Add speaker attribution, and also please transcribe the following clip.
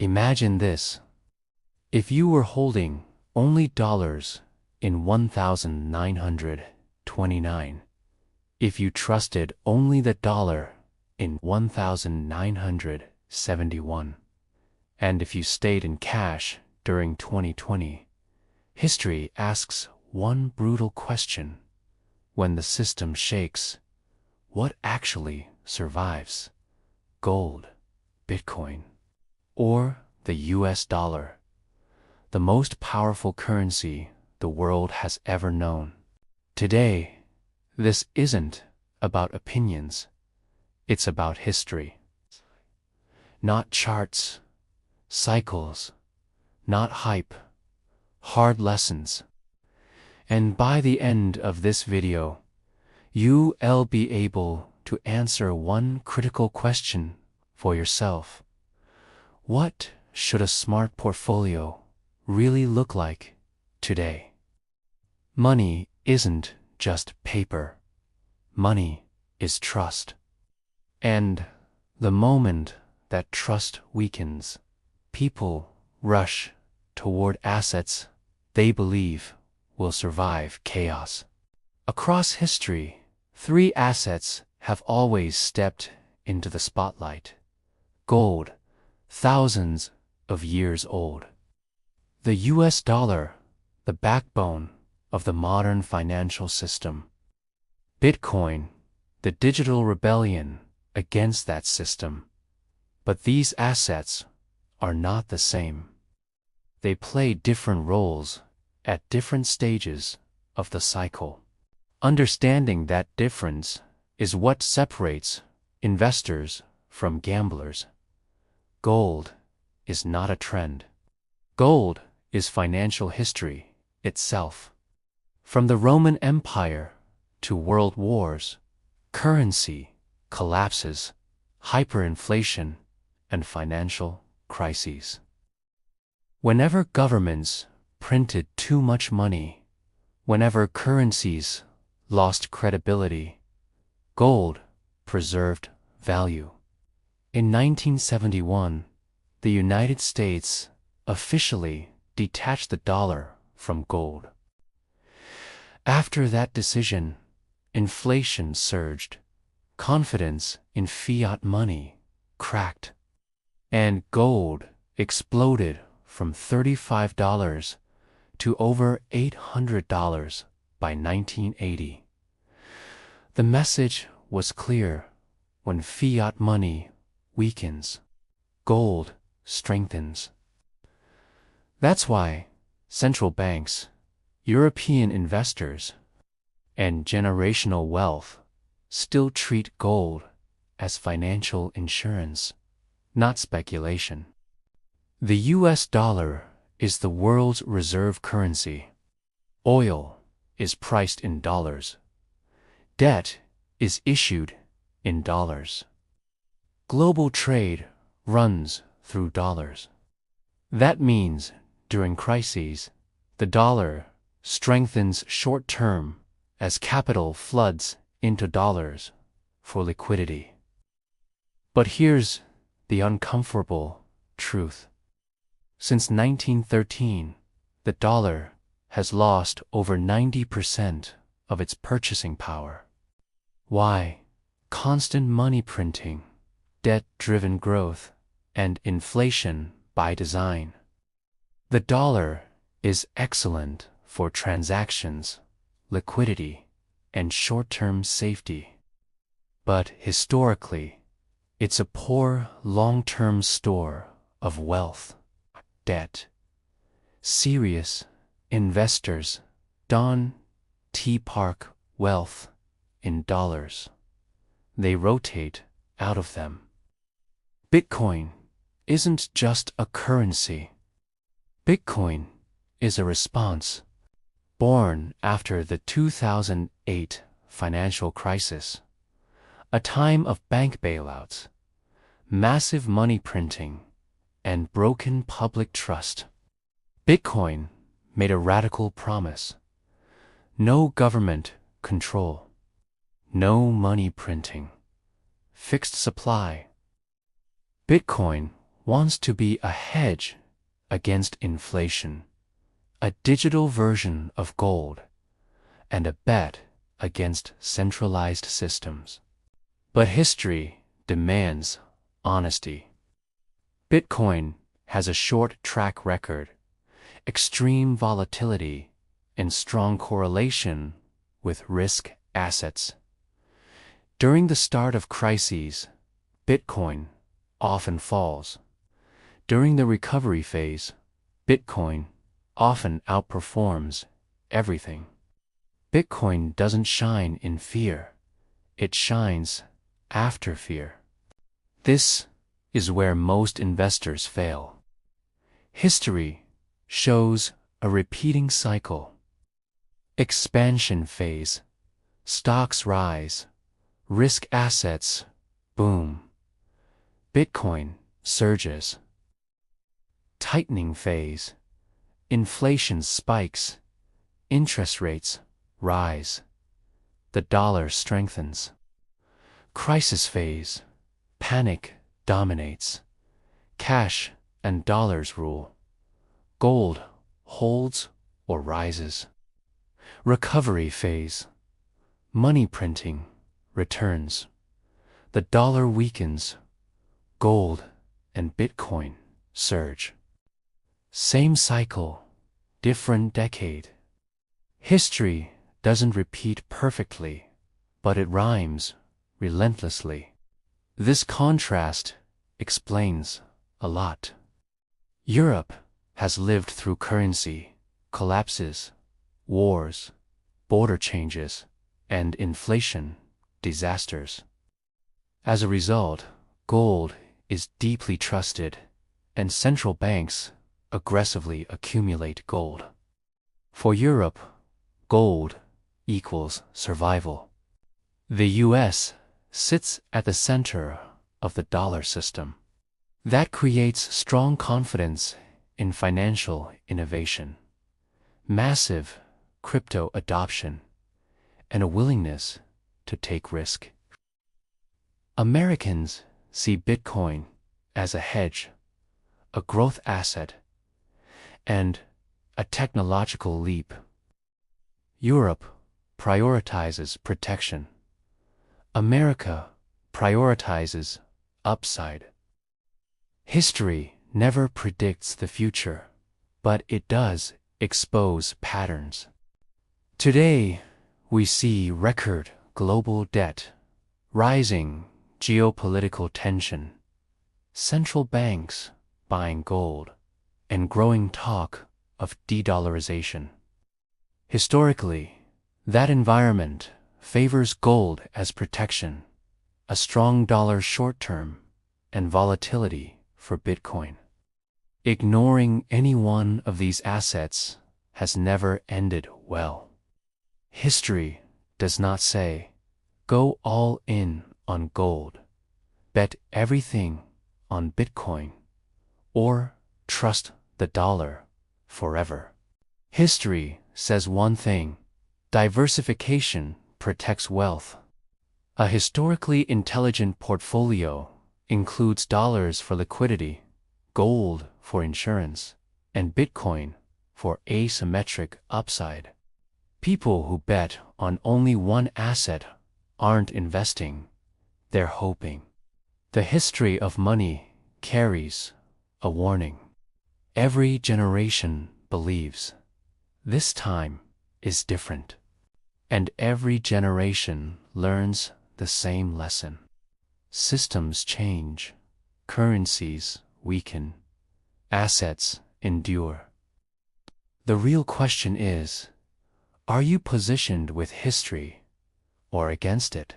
Speaker 1: Imagine this. If you were holding only dollars in 1929, if you trusted only the dollar in 1971, and if you stayed in cash during 2020, history asks one brutal question. When the system shakes, what actually survives? Gold, Bitcoin, or the US dollar, the most powerful currency the world has ever known? Today, this isn't about opinions, it's about history. Not charts, cycles, not hype, hard lessons. And by the end of this video, you'll be able to answer one critical question for yourself. What should a smart portfolio really look like today? Money isn't just paper. Money is trust. And the moment that trust weakens, people rush toward assets they believe will survive chaos. Across history, three assets have always stepped into the spotlight. Gold, thousands of years old. The US dollar, the backbone of the modern financial system. Bitcoin, the digital rebellion against that system. But these assets are not the same. They play different roles at different stages of the cycle. Understanding that difference is what separates investors from gamblers. Gold is not a trend. Gold is financial history itself. From the Roman Empire to world wars, currency collapses, hyperinflation, and financial crises. Whenever governments printed too much money, whenever currencies lost credibility, gold preserved value. In 1971, the United States officially detached the dollar from gold. After that decision, inflation surged, confidence in fiat money cracked, and gold exploded from $35 to over $800 by 1980. The message was clear: when fiat money weakens, gold strengthens. That's why central banks, European investors, and generational wealth still treat gold as financial insurance, not speculation. The US dollar is the world's reserve currency. Oil is priced in dollars. Debt is issued in dollars. Global trade runs through dollars. That means during crises, the dollar strengthens short-term as capital floods into dollars for liquidity. But here's the uncomfortable truth. Since 1913, the dollar has lost over 90% of its purchasing power. Why? Constant money printing, debt-driven growth, and inflation by design. The dollar is excellent for transactions, liquidity, and short-term safety. But historically, it's a poor long-term store of wealth, debt. Serious investors don't park wealth in dollars. They rotate out of them. Bitcoin isn't just a currency. Bitcoin is a response born after the 2008 financial crisis, a time of bank bailouts, massive money printing, and broken public trust. Bitcoin made a radical promise: no government control, no money printing, fixed supply. Bitcoin wants to be a hedge against inflation, a digital version of gold, and a bet against centralized systems. But history demands honesty. Bitcoin has a short track record, extreme volatility, and strong correlation with risk assets. During the start of crises, Bitcoin often falls. During the recovery phase, Bitcoin often outperforms everything. Bitcoin doesn't shine in fear, it shines after fear. This is where most investors fail. History shows a repeating cycle. Expansion phase, stocks rise, risk assets boom, Bitcoin surges. Tightening phase, inflation spikes, interest rates rise, the dollar strengthens. Crisis phase, panic dominates, cash and dollars rule, gold holds or rises. Recovery phase, money printing returns, the dollar weakens, gold and Bitcoin surge. Same cycle, different decade. History doesn't repeat perfectly, but it rhymes relentlessly. This contrast explains a lot. Europe has lived through currency collapses, wars, border changes, and inflation disasters. As a result, gold is deeply trusted, and central banks aggressively accumulate gold. For Europe, gold equals survival. The US sits at the center of the dollar system. That creates strong confidence in financial innovation, massive crypto adoption, and a willingness to take risk. Americans see Bitcoin as a hedge, a growth asset, and a technological leap. Europe prioritizes protection. America prioritizes upside. History never predicts the future, but it does expose patterns. Today, we see record global debt, rising geopolitical tension, central banks buying gold, and growing talk of de-dollarization. Historically, that environment favors gold as protection, a strong dollar short-term, and volatility for Bitcoin. Ignoring any one of these assets has never ended well. History does not say, go all in on gold, bet everything on Bitcoin, or trust the dollar forever. History says one thing: diversification protects wealth. A historically intelligent portfolio includes dollars for liquidity, gold for insurance, and Bitcoin for asymmetric upside. People who bet on only one asset aren't investing, they're hoping. The history of money carries a warning. Every generation believes this time is different, and every generation learns the same lesson. Systems change, currencies weaken, assets endure. The real question is, are you positioned with history or against it?